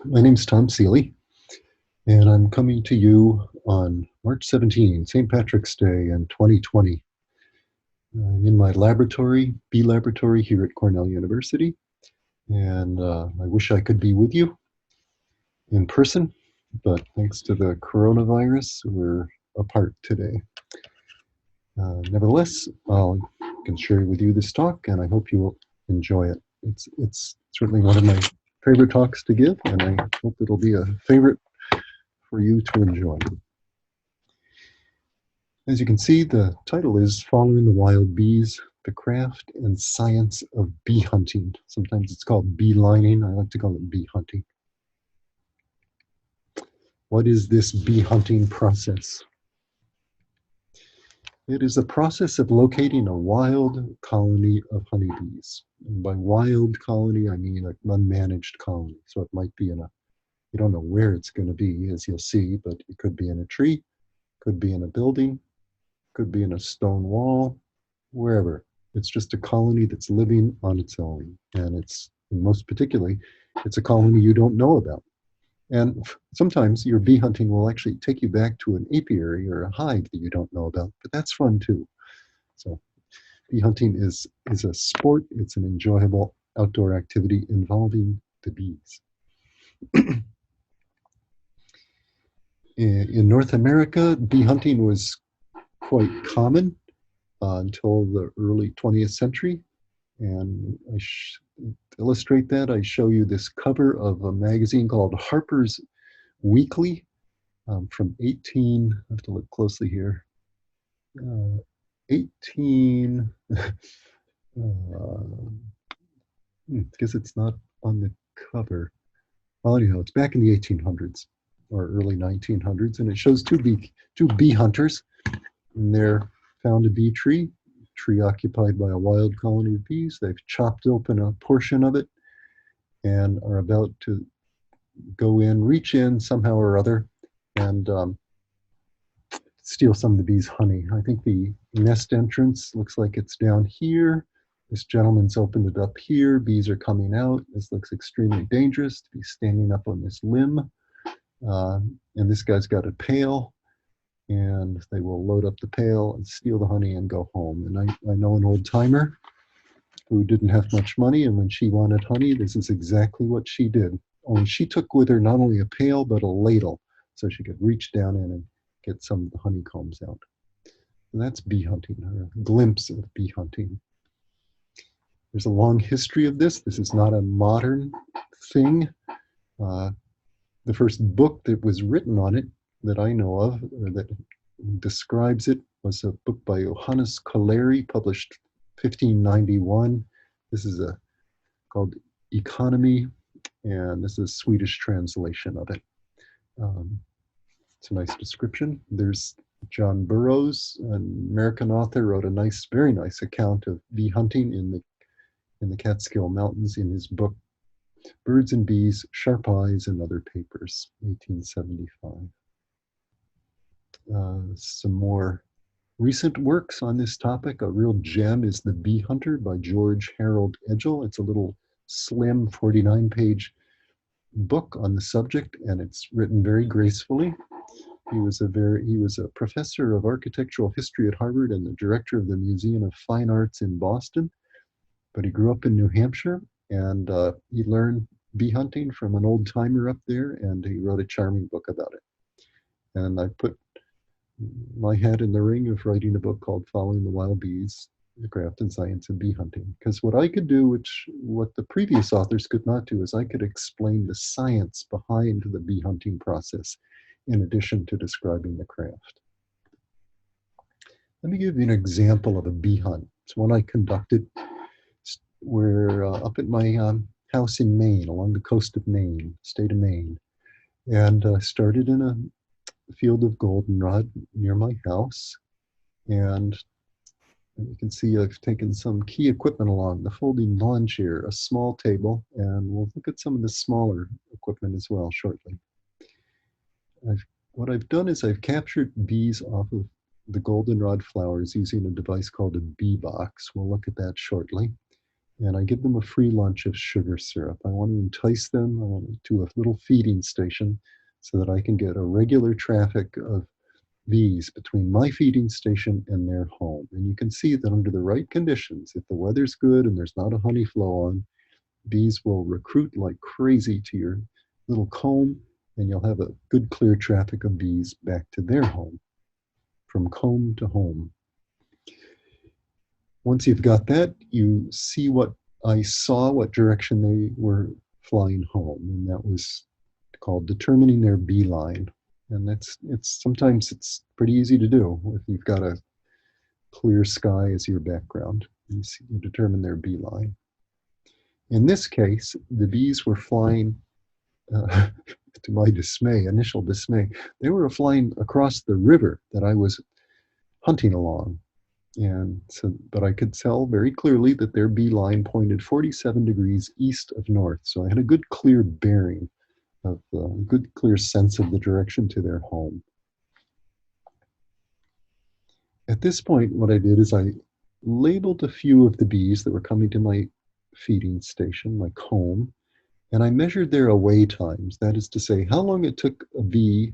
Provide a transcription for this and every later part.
My name's Tom Seeley, and I'm coming to you on March 17, St. Patrick's Day in 2020. I'm in my laboratory, bee laboratory here at Cornell University, and I wish I could be with you in person, but thanks to the coronavirus, we're apart today. Nevertheless, I can share with you this talk, and I hope you will enjoy it. It's certainly one of my favorite talks to give, and I hope it'll be a favorite for you to enjoy. As you can see, the title is Following the Wild Bees, the Craft and Science of Bee Hunting. Sometimes it's called beelining. I like to call it bee hunting. What is this bee hunting process? It is a process of locating a wild colony of honeybees. And by wild colony, I mean an unmanaged colony. So it might be you don't know where it's going to be, as you'll see, but it could be in a tree, could be in a building, could be in a stone wall, wherever. It's just a colony that's living on its own. And most particularly, it's a colony you don't know about. And sometimes your bee hunting will actually take you back to an apiary or a hive that you don't know about, but that's fun too. So bee hunting is a sport. It's an enjoyable outdoor activity involving the bees. In North America, bee hunting was quite common until the early 20th century. And to illustrate that, I show you this cover of a magazine called Harper's Weekly from I have to look closely here, 18, I guess it's not on the cover. Well, anyhow, it's back in the 1800s or early 1900s, and it shows two bee hunters, and they're found a bee tree occupied by a wild colony of bees. They've chopped open a portion of it and are about to reach in somehow or other, and steal some of the bees' honey. I think the nest entrance looks like it's down here. This gentleman's opened it up here. Bees are coming out. This looks extremely dangerous to be standing up on this limb. And this guy's got a pail, and they will load up the pail and steal the honey and go home. And I know an old timer who didn't have much money, and when she wanted honey, this is exactly what she did. Only she took with her not only a pail, but a ladle, so she could reach down in and get some of the honeycombs out. And that's bee hunting, or a glimpse of bee hunting. There's a long history of this. This is not a modern thing. The first book that was written on it that I know of, or that describes it, was a book by Johannes Colleri, published 1591. This is called Economy, and this is a Swedish translation of it. It's a nice description. There's John Burroughs, an American author, wrote a very nice account of bee hunting in the Catskill Mountains in his book Birds and Bees, Sharp Eyes and Other Papers, 1875. Some more recent works on this topic. A real gem is The Bee Hunter by George Harold Edgell. It's a little slim 49-page book on the subject, and it's written very gracefully. He was a professor of architectural history at Harvard and the director of the Museum of Fine Arts in Boston, but he grew up in New Hampshire, and he learned bee hunting from an old timer up there, and he wrote a charming book about it. And I put my hat in the ring of writing a book called Following the Wild Bees, the Craft and Science of Bee Hunting. Because what I could do, what the previous authors could not do, is I could explain the science behind the bee hunting process in addition to describing the craft. Let me give you an example of a bee hunt. It's one I conducted where up at my house in Maine, along the coast of Maine, state of Maine, and started in a field of goldenrod near my house. And you can see I've taken some key equipment along: the folding lawn chair, a small table, and we'll look at some of the smaller equipment as well shortly. What I've done is I've captured bees off of the goldenrod flowers using a device called a bee box. We'll look at that shortly. and I give them a free lunch of sugar syrup. I want to entice them. I want to do a little feeding station so that I can get a regular traffic of bees between my feeding station and their home. And you can see that under the right conditions, if the weather's good and there's not a honey flow on, bees will recruit like crazy to your little comb, and you'll have a good clear traffic of bees back to their home, from comb to home. Once you've got that, you see what I saw, what direction they were flying home, and that was called determining their beeline. And sometimes it's pretty easy to do if you've got a clear sky as your background. You determine their beeline. In this case, the bees were flying, to my dismay, initial dismay, they were flying across the river that I was hunting along. And so, but I could tell very clearly that their beeline pointed 47 degrees east of north. So I had a good clear bearing of a good clear sense of the direction to their home. At this point, what I did is I labeled a few of the bees that were coming to my feeding station, my comb, and I measured their away times. That is to say, how long it took a bee,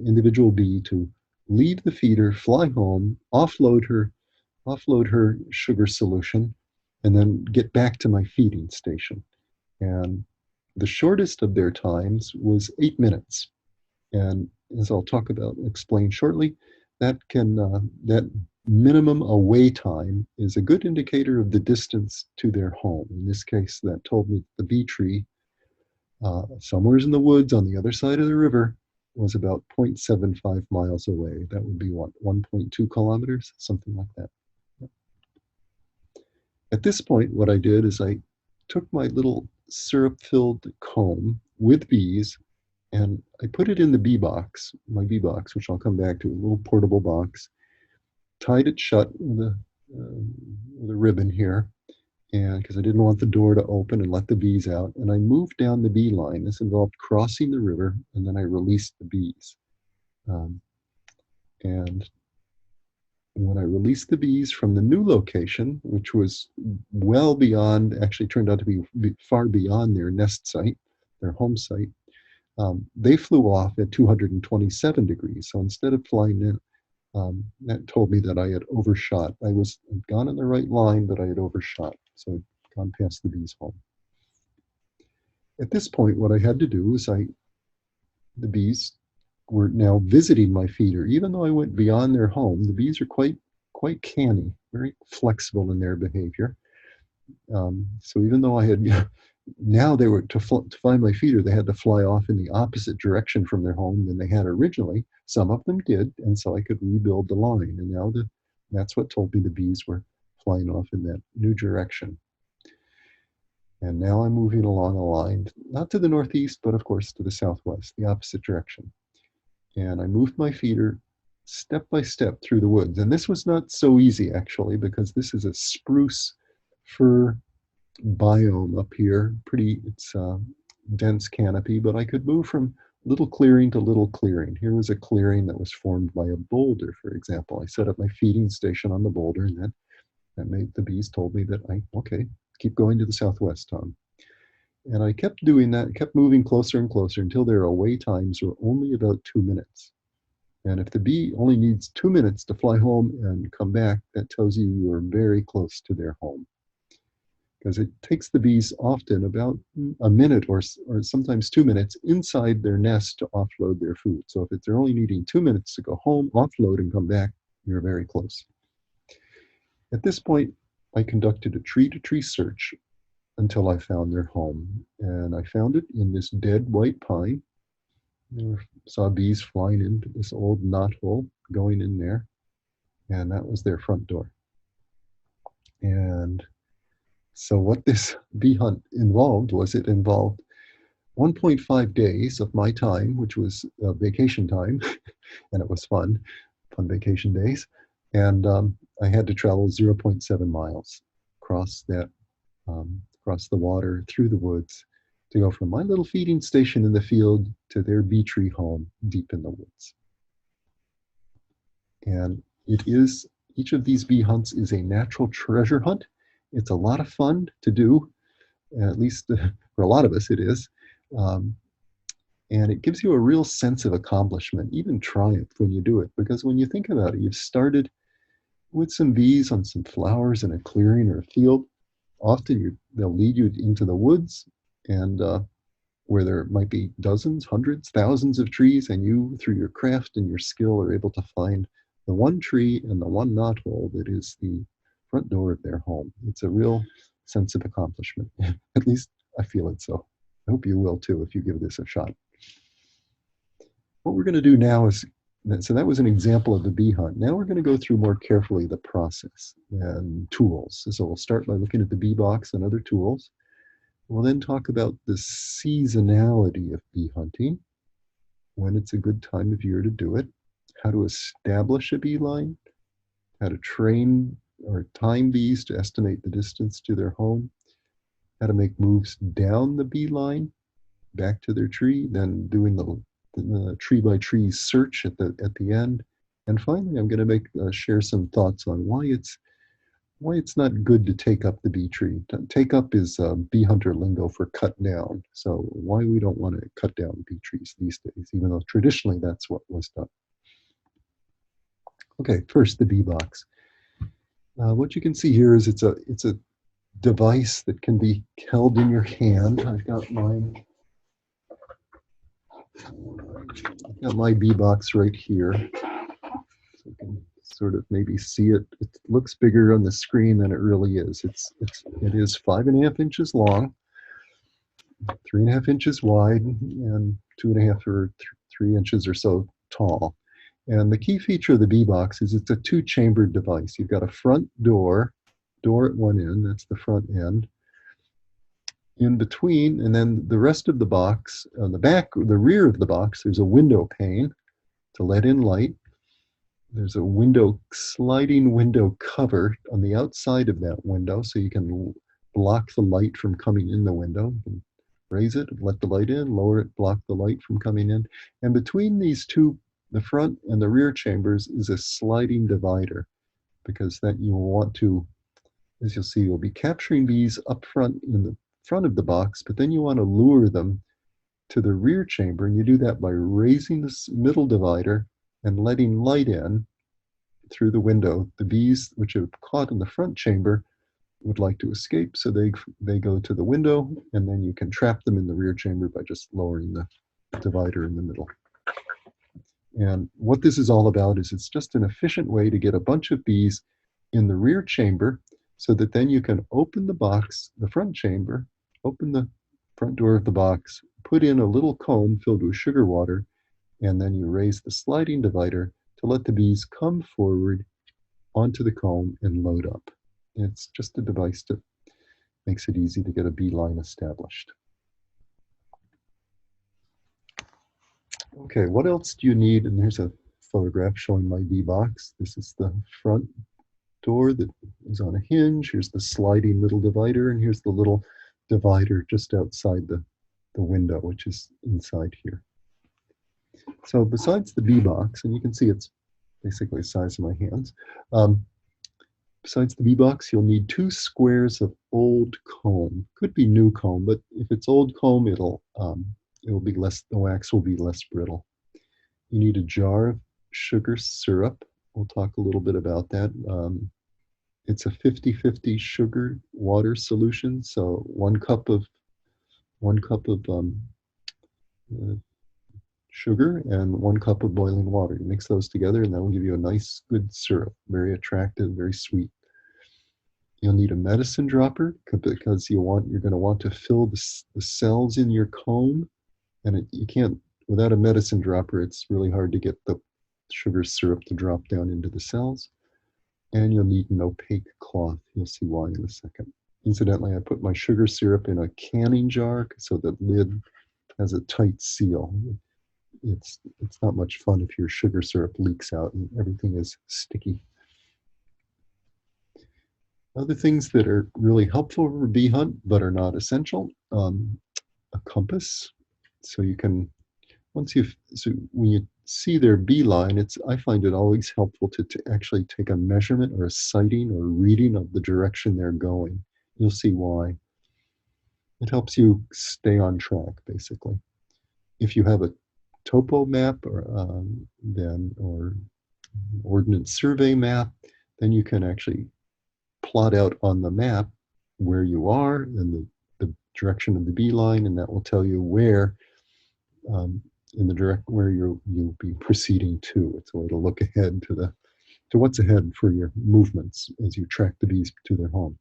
individual bee, to leave the feeder, fly home, offload her sugar solution, and then get back to my feeding station. And the shortest of their times was 8 minutes. And as I'll explain shortly, that minimum away time is a good indicator of the distance to their home. In this case, that told me the bee tree, somewhere in the woods on the other side of the river, was about 0.75 miles away. That would be what, 1.2 kilometers, something like that. At this point, what I did is I took my little syrup-filled comb with bees, and I put it in the bee box, my bee box, which I'll come back to, a little portable box, tied it shut with a ribbon here, and because I didn't want the door to open and let the bees out, and I moved down the bee line. This involved crossing the river, and then I released the bees. And when I released the bees from the new location, which was well beyond, actually turned out to be far beyond their nest site, their home site, they flew off at 227 degrees. So instead of flying in, that told me that I had overshot. I'd gone in the right line, but I had overshot. So I'd gone past the bees' home. At this point, what I had to do was the bees were now visiting my feeder. Even though I went beyond their home, the bees are quite canny, very flexible in their behavior. So even though I had, now they were, to find my feeder, they had to fly off in the opposite direction from their home than they had originally. Some of them did, and so I could rebuild the line. And now that's what told me the bees were flying off in that new direction. And now I'm moving along a line, not to the northeast, but of course to the southwest, the opposite direction. And I moved my feeder step by step through the woods. And this was not so easy, actually, because this is a spruce fir biome up here. It's a dense canopy, but I could move from little clearing to little clearing. Here was a clearing that was formed by a boulder, for example. I set up my feeding station on the boulder, and that made the bees told me that okay, keep going to the southwest, Tom. And I kept doing that, kept moving closer and closer until their away times were only about 2 minutes. And if the bee only needs 2 minutes to fly home and come back, that tells you are very close to their home. Because it takes the bees often about a minute or sometimes 2 minutes inside their nest to offload their food. So if they're only needing 2 minutes to go home, offload, and come back, you're very close. At this point, I conducted a tree-to-tree search until I found their home. And I found it in this dead white pine. Saw bees flying into this old knothole, going in there, and that was their front door. And so what this bee hunt involved was it involved 1.5 days of my time, which was vacation time, and it was fun vacation days. And I had to travel 0.7 miles across the water, through the woods, to go from my little feeding station in the field to their bee tree home deep in the woods. And each of these bee hunts is a natural treasure hunt. It's a lot of fun to do, at least for a lot of us it is. Um, and it gives you a real sense of accomplishment, even triumph when you do it. Because when you think about it, you've started with some bees on some flowers in a clearing or a field. Often they'll lead you into the woods, and where there might be dozens, hundreds, thousands of trees, and you, through your craft and your skill, are able to find the one tree and the one knothole that is the front door of their home. It's a real sense of accomplishment. At least I feel it so. I hope you will too if you give this a shot. What we're going to do now is, so that was an example of the bee hunt. Now we're going to go through more carefully the process and tools. So we'll start by looking at the bee box and other tools. We'll then talk about the seasonality of bee hunting, when it's a good time of year to do it, how to establish a beeline, how to train or time bees to estimate the distance to their home, how to make moves down the beeline back to their tree, then doing the tree by tree search at the end. And finally, I'm going to share some thoughts on why it's not good to take up the bee tree. Take up is bee hunter lingo for cut down. So why we don't want to cut down bee trees these days, even though traditionally that's what was done. Okay, first the bee box. What you can see here is it's a device that can be held in your hand. I've got my bee box right here. So you can sort of maybe see it. It looks bigger on the screen than it really is. It is 5.5 inches long, 3.5 inches wide, and 2.5 or 3 inches or so tall. And the key feature of the bee box is it's a two-chambered device. You've got a front door at one end, that's the front end. In between, and then the rest of the box, on the back, the rear of the box, there's a window pane to let in light. There's a sliding window cover on the outside of that window, so you can block the light from coming in the window. You can raise it, let the light in, lower it, block the light from coming in. And between these two, the front and the rear chambers, is a sliding divider, because that you will want to, as you'll see, you'll be capturing bees up front in the front of the box, but then you want to lure them to the rear chamber, and you do that by raising this middle divider and letting light in through the window. The bees which have caught in the front chamber would like to escape, so they go to the window, and then you can trap them in the rear chamber by just lowering the divider in the middle. And what this is all about is it's just an efficient way to get a bunch of bees in the rear chamber, so that then you can open the box, the front chamber, open the front door of the box, put in a little comb filled with sugar water, and then you raise the sliding divider to let the bees come forward onto the comb and load up. It's just a device that makes it easy to get a beeline established. Okay, what else do you need? And here's a photograph showing my bee box. This is the front door that is on a hinge. Here's the sliding little divider, and here's the little divider just outside the window, which is inside here. So besides the bee box, and you can see it's basically the size of my hands, besides the bee box, you'll need 2 squares of old comb. Could be new comb, but if it's old comb, it will be less, the wax will be less brittle. You need a jar of sugar syrup. We'll talk a little bit about that. It's a 50-50 sugar water solution. So 1 cup of sugar and 1 cup of boiling water. You mix those together, and that will give you a nice, good syrup. Very attractive, very sweet. You'll need a medicine dropper, because you're going to want to fill the cells in your comb, and you can't, without a medicine dropper, it's really hard to get the sugar syrup to drop down into the cells. And you'll need an opaque cloth. You'll see why in a second. Incidentally, I put my sugar syrup in a canning jar, so the lid has a tight seal. It's not much fun if your sugar syrup leaks out and everything is sticky. Other things that are really helpful for a bee hunt but are not essential, a compass. So you can, when you see their beeline, I find it always helpful to actually take a measurement or a sighting or reading of the direction they're going. You'll see why. It helps you stay on track, basically. If you have a topo map or ordnance survey map, then you can actually plot out on the map where you are and the direction of the beeline, and that will tell you where in the direct where you'll be proceeding to. It's a way to look ahead to what's ahead for your movements as you track the bees to their home.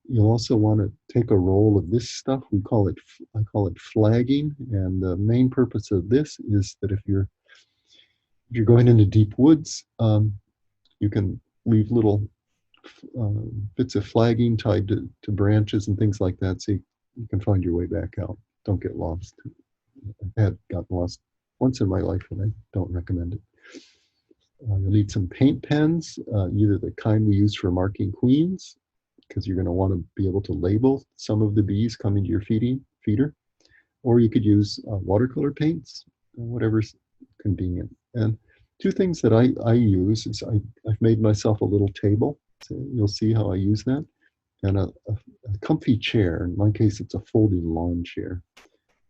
You'll also want to take a roll of this stuff. I call it flagging, and the main purpose of this is that if you're going into deep woods, you can leave little bits of flagging tied to branches and things like that, so you can find your way back out. Don't get lost. I had gotten lost once in my life, and I don't recommend it. You'll need some paint pens, either the kind we use for marking queens, because you're going to want to be able to label some of the bees coming to your feeder, or you could use watercolor paints, whatever's convenient. And two things that I use is I've made myself a little table. So you'll see how I use that, and a comfy chair. In my case, it's a folding lawn chair,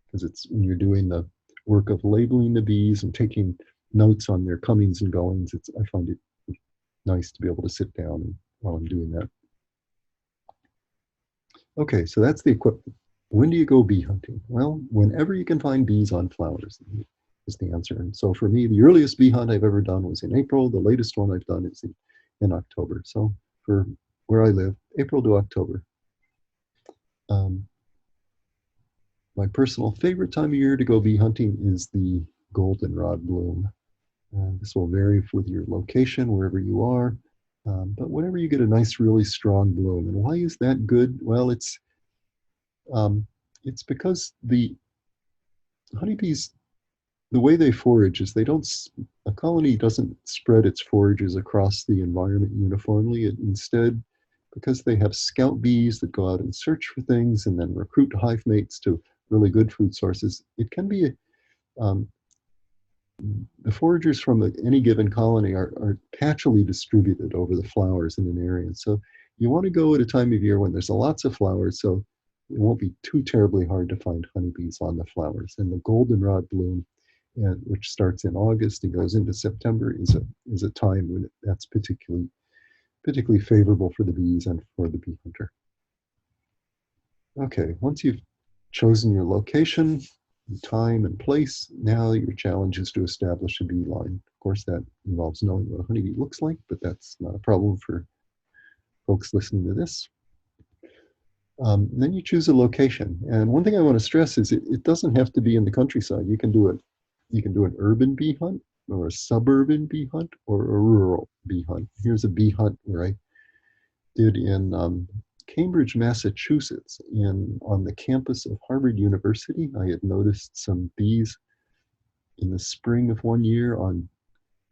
because it's when you're doing the work of labeling the bees and taking notes on their comings and goings. I find it nice to be able to sit down while I'm doing that. Okay, so that's the equipment. When do you go bee hunting? Well, whenever you can find bees on flowers is the answer. And so for me, the earliest bee hunt I've ever done was in April. The latest one I've done is in October. So for where I live, April to October. My personal favorite time of year to go bee hunting is the goldenrod bloom. This will vary with your location, wherever you are. But whenever you get a nice, really strong bloom. And why is that good? Well, it's because the honeybees, the way they forage is a colony doesn't spread its forages across the environment uniformly. Instead, because they have scout bees that go out and search for things and then recruit hive mates to really good food sources, it can be the foragers from any given colony are patchily distributed over the flowers in an area. So you want to go at a time of year when there's lots of flowers, so it won't be too terribly hard to find honeybees on the flowers. And the goldenrod bloom, which starts in August and goes into September, is a time when that's particularly favorable for the bees and for the bee hunter. Okay, once you've chosen your location, time and place, now your challenge is to establish a beeline. Of course, that involves knowing what a honeybee looks like, but that's not a problem for folks listening to this. Then you choose a location. And one thing I want to stress is it doesn't have to be in the countryside. You can do an urban bee hunt, or a suburban bee hunt, or a rural bee hunt. Here's a bee hunt where I did in Cambridge, Massachusetts, on the campus of Harvard University. I had noticed some bees in the spring of one year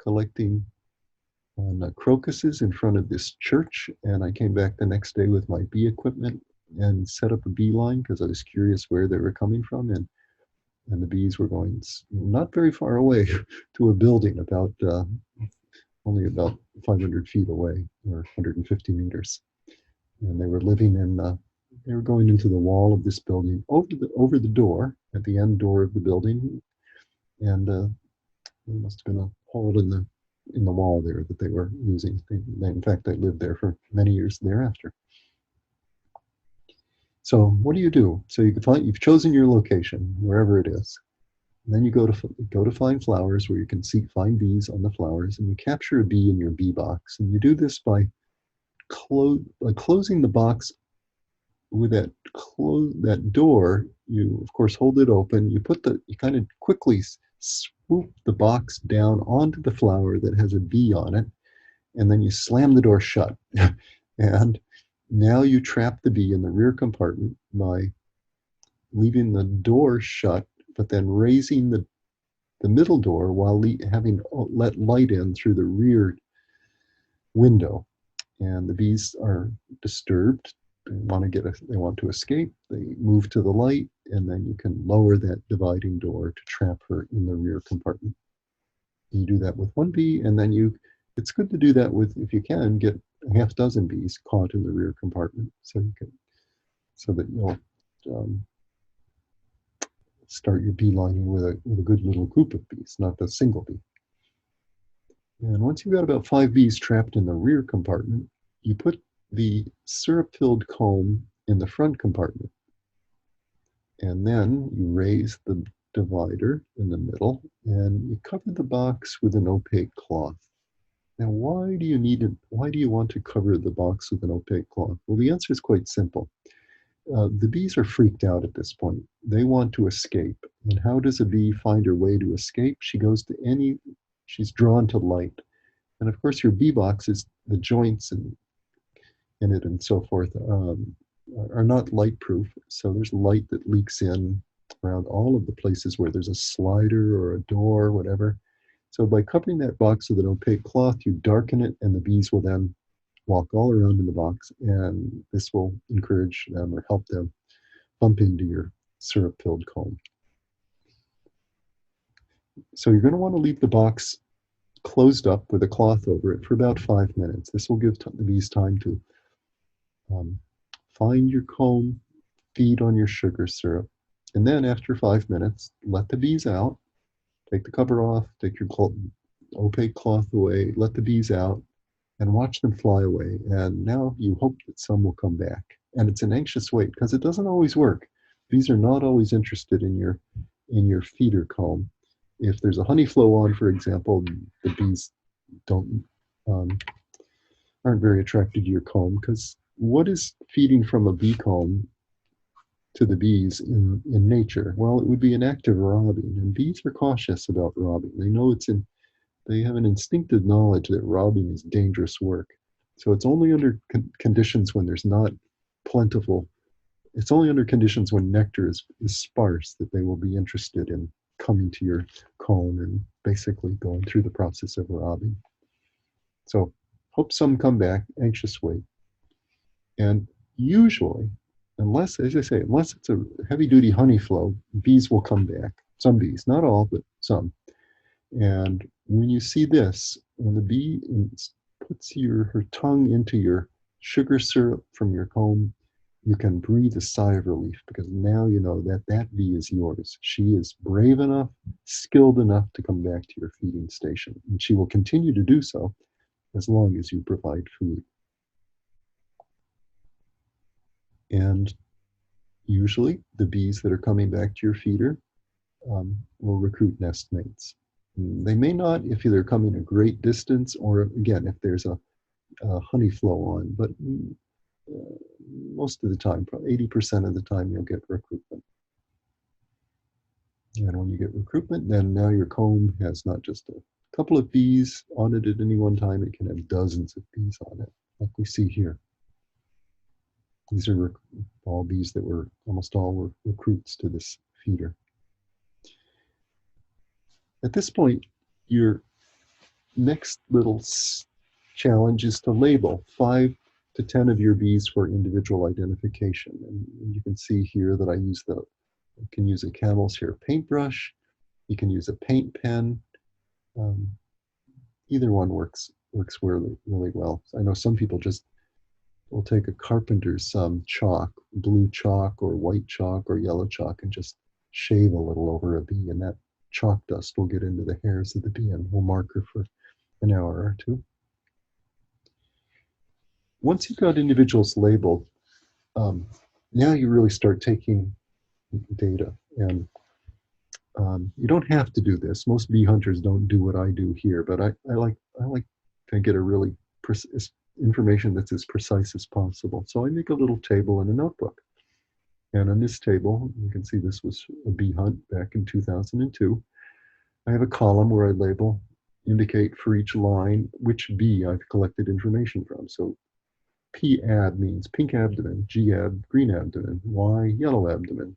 collecting on crocuses in front of this church, and I came back the next day with my bee equipment and set up a beeline because I was curious where they were coming from, and the bees were going not very far away to a building only about 500 feet away, or 150 meters. And they were they were going into the wall of this building over the door, at the end door of the building, and there must have been a hole in the wall there that they were using. In fact, they lived there for many years thereafter. So what do? So you've chosen your location, wherever it is. And then you go to find flowers where you can find bees on the flowers, and you capture a bee in your bee box. And you do this by closing the box with that door. You of course hold it open. You kind of quickly swoop the box down onto the flower that has a bee on it, and then you slam the door shut. And now you trap the bee in the rear compartment by leaving the door shut, but then raising the middle door while having let light in through the rear window. And the bees are disturbed. They want to escape. They move to the light, and then you can lower that dividing door to trap her in the rear compartment. You do that with one bee, and then it's good to do that with, if you can, get a half dozen bees caught in the rear compartment, so that you'll um, start your beelining with a good little group of bees, not a single bee. And once you've got about 5 bees trapped in the rear compartment, you put the syrup-filled comb in the front compartment. And then you raise the divider in the middle and you cover the box with an opaque cloth. Now, why do you want to cover the box with an opaque cloth? Well, the answer is quite simple. The bees are freaked out at this point. They want to escape. And how does a bee find her way to escape? She's drawn to light. And of course, your bee boxes, the joints in it and so forth, are not light proof. So there's light that leaks in around all of the places where there's a slider or a door, whatever. So by covering that box with an opaque cloth, you darken it, and the bees will then walk all around in the box, and this will encourage them or help them bump into your syrup-filled comb. So you're going to want to leave the box closed up with a cloth over it for about 5 minutes. This will give the bees time to find your comb, feed on your sugar syrup, and then after 5 minutes, let the bees out. Take the cover off, take your opaque cloth away, let the bees out, and watch them fly away. And now you hope that some will come back. And it's an anxious wait, because it doesn't always work. Bees are not always interested in your feeder comb. If there's a honey flow on, for example, the bees aren't very attracted to your comb, because what is feeding from a bee comb to the bees in nature? Well, it would be an act of robbing, and bees are cautious about robbing. They have an instinctive knowledge that robbing is dangerous work. So it's only under conditions when there's not plentiful, it's only under conditions when nectar is sparse that they will be interested in coming to your comb and basically going through the process of robbing. So hope some come back, anxious wait. And usually, unless it's a heavy-duty honey flow, bees will come back. Some bees, not all, but some. And when you see this, when the bee puts her tongue into your sugar syrup from your comb, you can breathe a sigh of relief, because now you know that that bee is yours. She is brave enough, skilled enough to come back to your feeding station. And she will continue to do so as long as you provide food. And usually the bees that are coming back to your feeder will recruit nestmates. They may not if they're coming a great distance, or again, if there's a honey flow on, but most of the time, probably 80% of the time, you'll get recruitment. And when you get recruitment, then now your comb has not just a couple of bees on it at any one time, it can have dozens of bees on it, like we see here. These are all bees that almost all were recruits to this feeder. At this point, your next little challenge is to label 5 to 10 of your bees for individual identification. And you can see here that you can use a camel's hair paintbrush. You can use a paint pen. Either one works really, really well. I know some people just will take a carpenter's chalk, blue chalk or white chalk or yellow chalk, and just shave a little over a bee, and that chalk dust will get into the hairs of the bee and will mark her for an hour or two. Once you've got individuals labeled, now you really start taking data. And you don't have to do this. Most bee hunters don't do what I do here, but I like to get a really information that's as precise as possible. So I make a little table in a notebook. And on this table, you can see this was a bee hunt back in 2002. I have a column where I indicate for each line which bee I've collected information from. So P-ab means pink abdomen, G-ab, green abdomen, Y, yellow abdomen,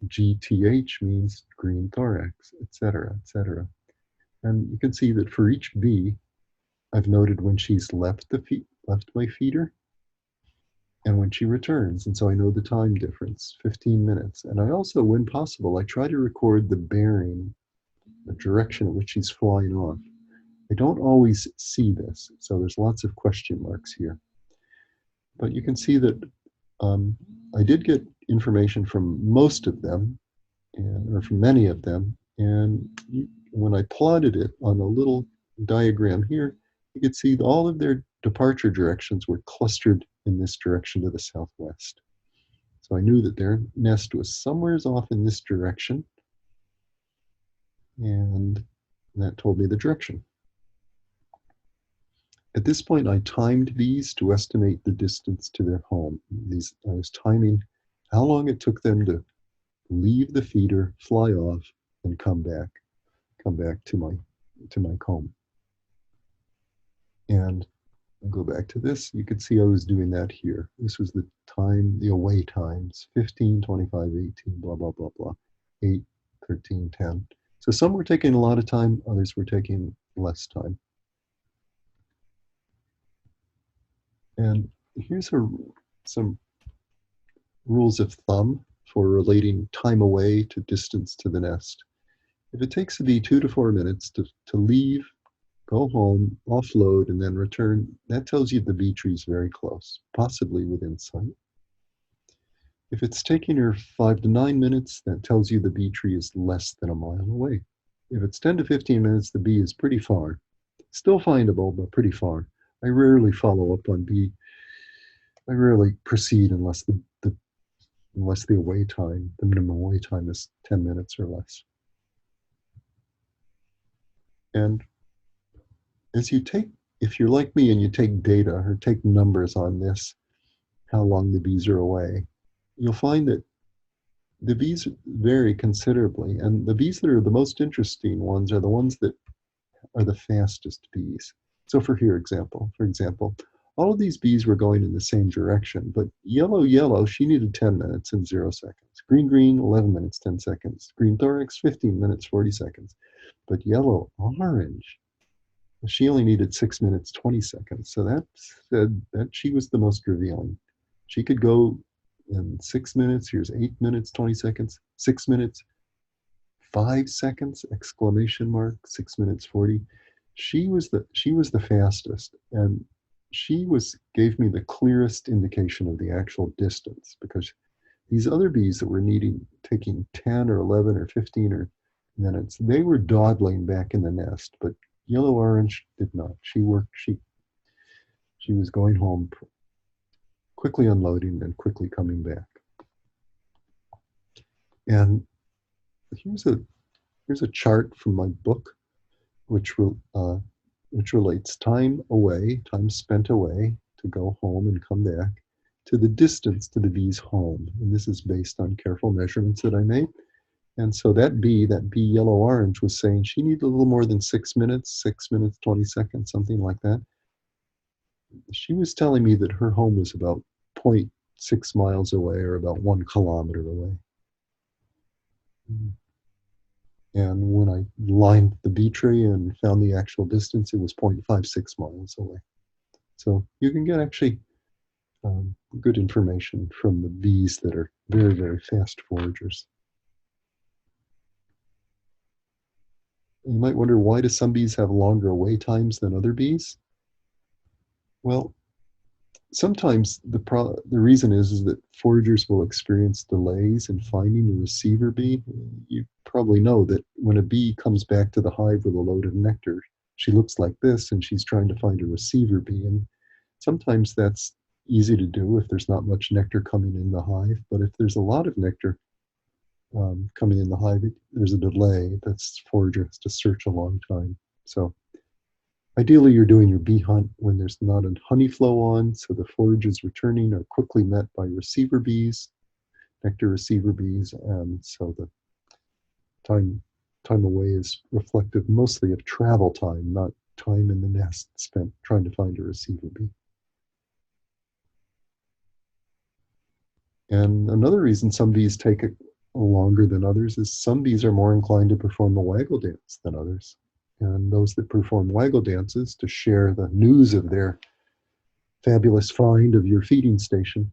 GTH means green thorax, etc., etc. And you can see that for each bee, I've noted when she's left my feeder and when she returns. And so I know the time difference, 15 minutes. And I also, when possible, I try to record the bearing the direction in which she's flying off. I don't always see this, so there's lots of question marks here. But you can see that I did get information from most of them, or from many of them, and when I plotted it on a little diagram here, you could see all of their departure directions were clustered in this direction to the southwest. So I knew that their nest was somewhere off in this direction, and that told me the direction. At this point, I timed these to estimate the distance to their home. I was timing how long it took them to leave the feeder, fly off, and come back to my comb. And I'll go back to this. You could see I was doing that here. This was the time, the away times, 15, 25, 18, blah, blah, blah, blah, 8, 13, 10. So some were taking a lot of time, others were taking less time. And here's some rules of thumb for relating time away to distance to the nest. If it takes a bee 2 to 4 minutes to leave, go home, offload, and then return, that tells you the bee tree is very close, possibly within sight. If it's taking her 5 to 9 minutes, that tells you the bee tree is less than a mile away. If it's 10 to 15 minutes, the bee is pretty far. Still findable, but pretty far. I rarely follow up on bee. I rarely proceed unless the away time, the minimum away time is 10 minutes or less. And if you're like me and you take data or take numbers on this, how long the bees are away, you'll find that the bees vary considerably. And the bees that are the most interesting ones are the ones that are the fastest bees. So for example, all of these bees were going in the same direction, but yellow, she needed 10 minutes and 0 seconds. Green, 11 minutes, 10 seconds. Green thorax, 15 minutes, 40 seconds. But yellow orange, she only needed 6 minutes, 20 seconds. So that said that she was the most revealing. She could go in 6 minutes, here's 8 minutes, 20 seconds, 6 minutes, 5 seconds, exclamation mark, 6 minutes, 40. She was the fastest, and she gave me the clearest indication of the actual distance, because these other bees that were taking 10 or 11 or 15 minutes, they were dawdling back in the nest, but yellow orange did not. She was going home, quickly unloading and quickly coming back. And here's a chart from my book, which relates time spent away to go home and come back, to the distance to the bee's home. And this is based on careful measurements that I made. And so that bee yellow-orange, was saying she needed a little more than 6 minutes, 20 seconds, something like that. She was telling me that her home was about 0.6 miles away, or about 1 kilometer away. And when I lined the bee tree and found the actual distance, it was 0.56 miles away. So you can get actually good information from the bees that are very, very fast foragers. You might wonder, why do some bees have longer away times than other bees? Well, sometimes the reason is that foragers will experience delays in finding a receiver bee. You probably know that when a bee comes back to the hive with a load of nectar, she looks like this, and she's trying to find a receiver bee. And sometimes that's easy to do if there's not much nectar coming in the hive. But if there's a lot of nectar coming in the hive, there's a delay. That's forager has to search a long time. So ideally, you're doing your bee hunt when there's not a honey flow on, so the forages returning are quickly met by receiver bees, nectar receiver bees, and so the time away is reflective mostly of travel time, not time in the nest spent trying to find a receiver bee. And another reason some bees take it longer than others is some bees are more inclined to perform a waggle dance than others. And those that perform waggle dances to share the news of their fabulous find of your feeding station,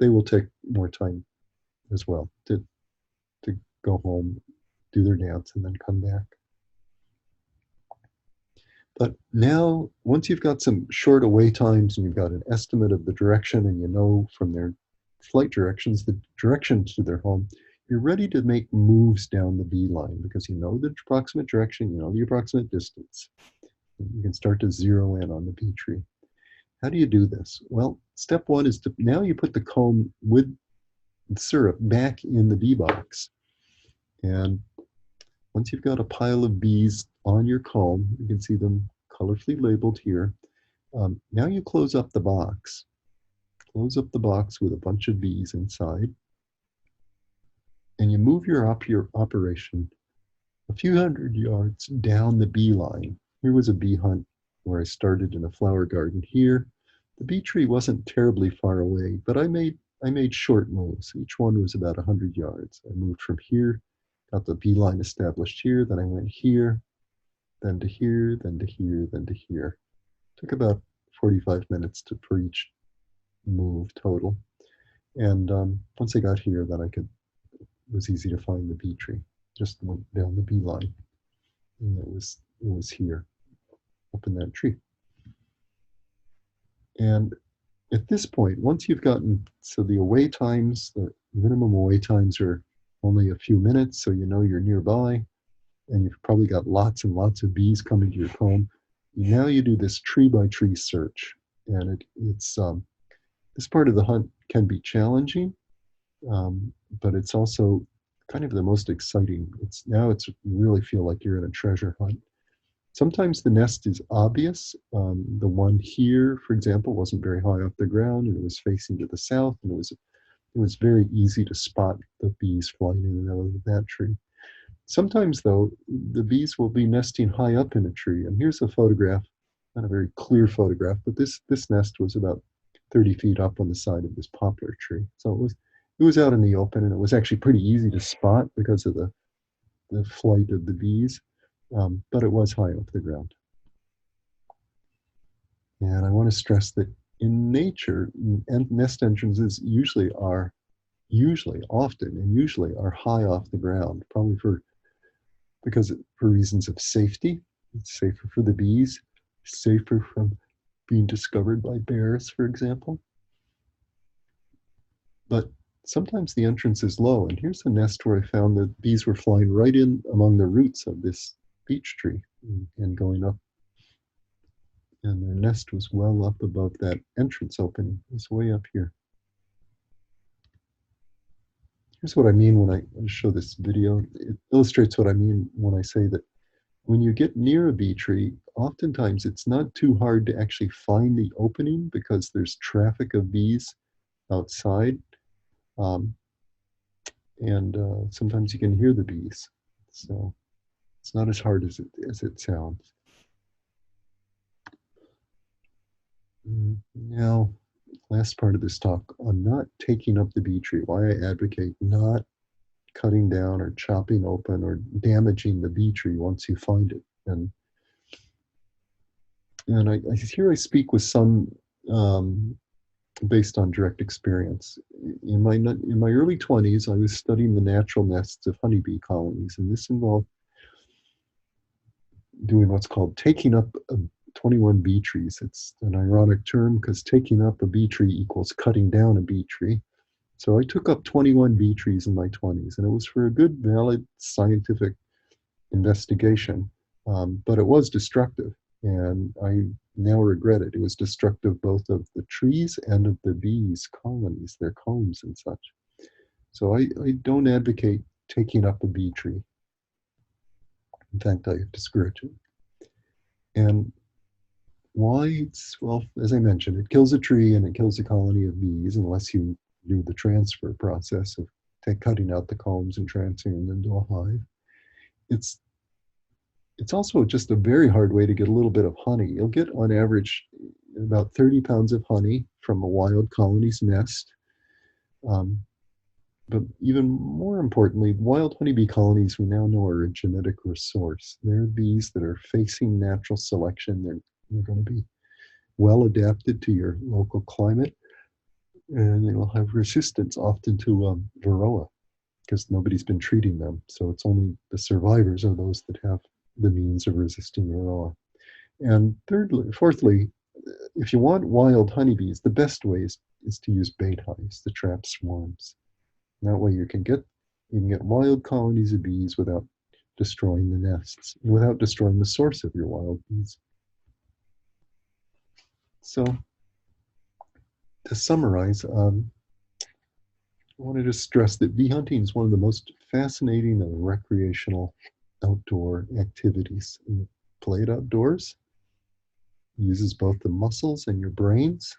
they will take more time as well to go home, do their dance, and then come back. But now, once you've got some short away times and you've got an estimate of the direction and you know from their flight directions the direction to their home, you're ready to make moves down the beeline because you know the approximate direction, you know the approximate distance. You can start to zero in on the bee tree. How do you do this? Well, step one is to now you put the comb with syrup back in the bee box. And once you've got a pile of bees on your comb, you can see them colorfully labeled here. Now you close up the box. Close up the box with a bunch of bees inside. And you move your operation a few hundred yards down the bee line. Here was a bee hunt where I started in a flower garden here. The bee tree wasn't terribly far away, but I made short moves. Each one was about 100 yards. I moved from here, got the bee line established here, then I went here, then to here, then to here, then to here. Took about 45 minutes for each move total. And once I got here, then it was easy to find the bee tree. Just went down the bee line, and it was here, up in that tree. And at this point, once you've gotten, so the away times, the minimum away times are only a few minutes, so you know you're nearby, and you've probably got lots and lots of bees coming to your comb. Now you do this tree by tree search, and it's this part of the hunt can be challenging, but it's also kind of the most exciting. It's really feel like you're in a treasure hunt. Sometimes the nest is obvious. The one here, for example, wasn't very high off the ground, and it was facing to the south, and it was very easy to spot the bees flying in and out of that tree. Sometimes, though, the bees will be nesting high up in a tree, and here's a photograph, not a very clear photograph, but this nest was about 30 feet up on the side of this poplar tree. So it was out in the open, and it was actually pretty easy to spot because of the flight of the bees, but it was high off the ground. And I want to stress that in nature, nest entrances usually are high off the ground, probably for reasons of safety. It's safer for the bees, safer from being discovered by bears, for example. But sometimes the entrance is low, and here's a nest where I found that bees were flying right in among the roots of this beech tree and going up, and their nest was well up above that entrance opening. It was way up here. Here's what I mean when I show this video. It illustrates what I mean when I say that when you get near a bee tree, oftentimes it's not too hard to actually find the opening because there's traffic of bees outside. Sometimes you can hear the bees. So it's not as hard as it sounds. Now, last part of this talk on not taking up the bee tree, why I advocate not cutting down or chopping open or damaging the bee tree once you find it. And I speak with some based on direct experience. In my early 20s, I was studying the natural nests of honeybee colonies, and this involved doing what's called taking up 21 bee trees. It's an ironic term because taking up a bee tree equals cutting down a bee tree. So I took up 21 bee trees in my 20s, and it was for a good, valid scientific investigation, but it was destructive, and I now regret it. It was destructive both of the trees and of the bees' colonies, their combs and such. So I don't advocate taking up a bee tree. In fact, I discourage it. And why? Well, as I mentioned, it kills a tree and it kills a colony of bees unless you do the transfer process of cutting out the combs and transferring them to a hive. It's also just a very hard way to get a little bit of honey. You'll get on average about 30 pounds of honey from a wild colony's nest. But even more importantly, wild honeybee colonies we now know are a genetic resource. They're bees that are facing natural selection. They're going to be well adapted to your local climate, and they will have resistance often to varroa because nobody's been treating them. So it's only the survivors are those that have the means of resisting varroa. And fourthly, if you want wild honeybees, the best way is to use bait hives to trap swarms. And that way you can get wild colonies of bees without destroying the nests, without destroying the source of your wild bees. So to summarize, I want to just stress that bee hunting is one of the most fascinating and recreational outdoor activities. You play it outdoors, uses both the muscles and your brains,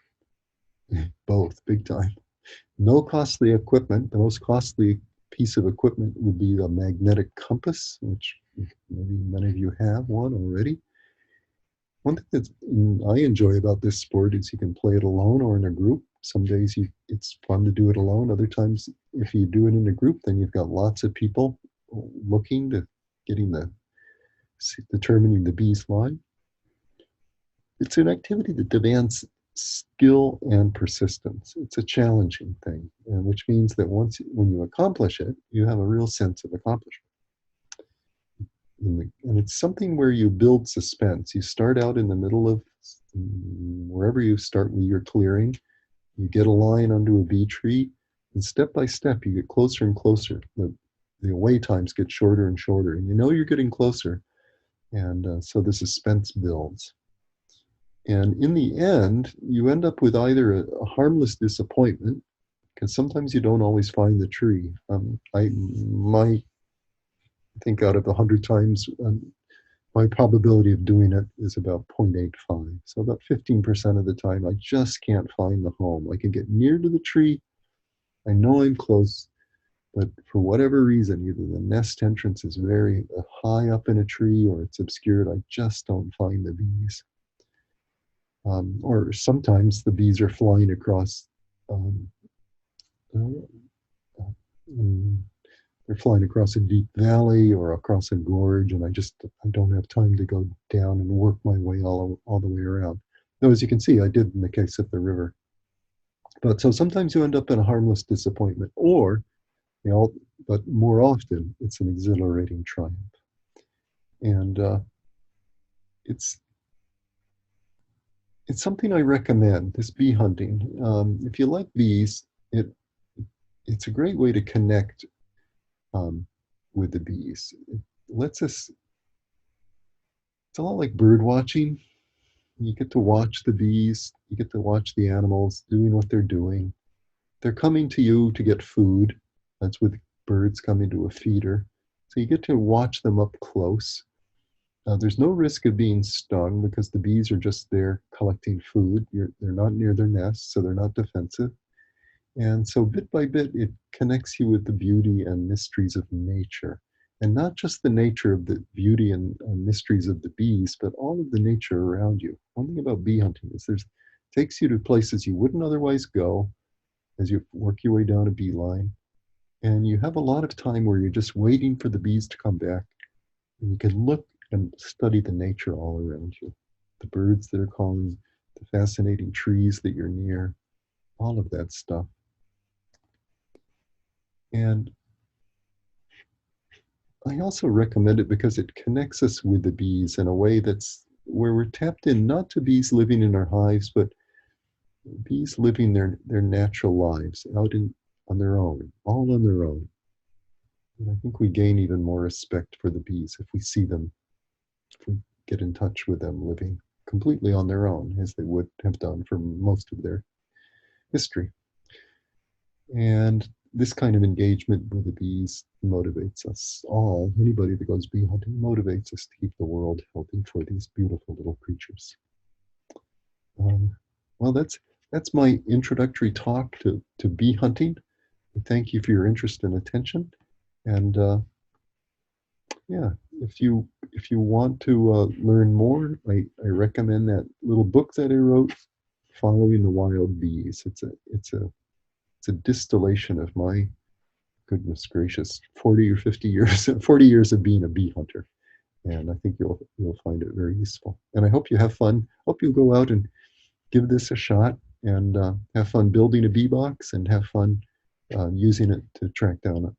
both big time. No costly equipment. The most costly piece of equipment would be the magnetic compass, which maybe many of you have one already. One thing that I enjoy about this sport is you can play it alone or in a group. Some days it's fun to do it alone. Other times, if you do it in a group, then you've got lots of people looking to getting determining the bee's line. It's an activity that demands skill and persistence. It's a challenging thing, which means that when you accomplish it, you have a real sense of accomplishment. And it's something where you build suspense. You start out in the middle of wherever you start with your clearing, you get a line onto a bee tree, and step by step, you get closer and closer. The away times get shorter and shorter, and you know you're getting closer. And so the suspense builds. And in the end, you end up with either a harmless disappointment, because sometimes you don't always find the tree. I might think out of 100 times, my probability of doing it is about 0.85. So about 15% of the time, I just can't find the home. I can get near to the tree. I know I'm close, but for whatever reason, either the nest entrance is very high up in a tree or it's obscured. I just don't find the bees. Or sometimes the bees are flying across they're flying across a deep valley or across a gorge, and I don't have time to go down and work my way all the way around. Now, as you can see, I did in the case of the river. But so sometimes you end up in a harmless disappointment, or but more often it's an exhilarating triumph. And it's something I recommend, this bee hunting. If you like bees, it's a great way to connect with the bees. It lets us, it's a lot like bird watching. You get to watch the bees, you get to watch the animals doing what they're doing. They're coming to you to get food. That's with birds coming to a feeder. So you get to watch them up close. There's no risk of being stung because the bees are just there collecting food. They're not near their nests, so they're not defensive. And so bit by bit, it connects you with the beauty and mysteries of nature. And not just the nature of the beauty and mysteries of the bees, but all of the nature around you. One thing about bee hunting is takes you to places you wouldn't otherwise go as you work your way down a beeline. And you have a lot of time where you're just waiting for the bees to come back. And you can look and study the nature all around you. The birds that are calling, the fascinating trees that you're near, all of that stuff. And I also recommend it because it connects us with the bees in a way that's where we're tapped in, not to bees living in our hives, but bees living their natural lives out on their own, all on their own. And I think we gain even more respect for the bees if we see them, if we get in touch with them living completely on their own, as they would have done for most of their history. And this kind of engagement with the bees motivates us all. Anybody that goes bee hunting motivates us to keep the world healthy for these beautiful little creatures. Well, that's my introductory talk to bee hunting. Thank you for your interest and attention. And yeah, if you want to learn more, I recommend that little book that I wrote, Following the Wild Bees. It's a distillation of my, goodness gracious, 40 or 50 years, 40 years of being a bee hunter. And I think you'll find it very useful. And I hope you have fun. Hope you'll go out and give this a shot and have fun building a bee box and have fun using it to track down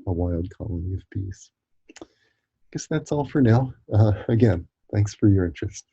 a wild colony of bees. I guess that's all for now. Again, thanks for your interest.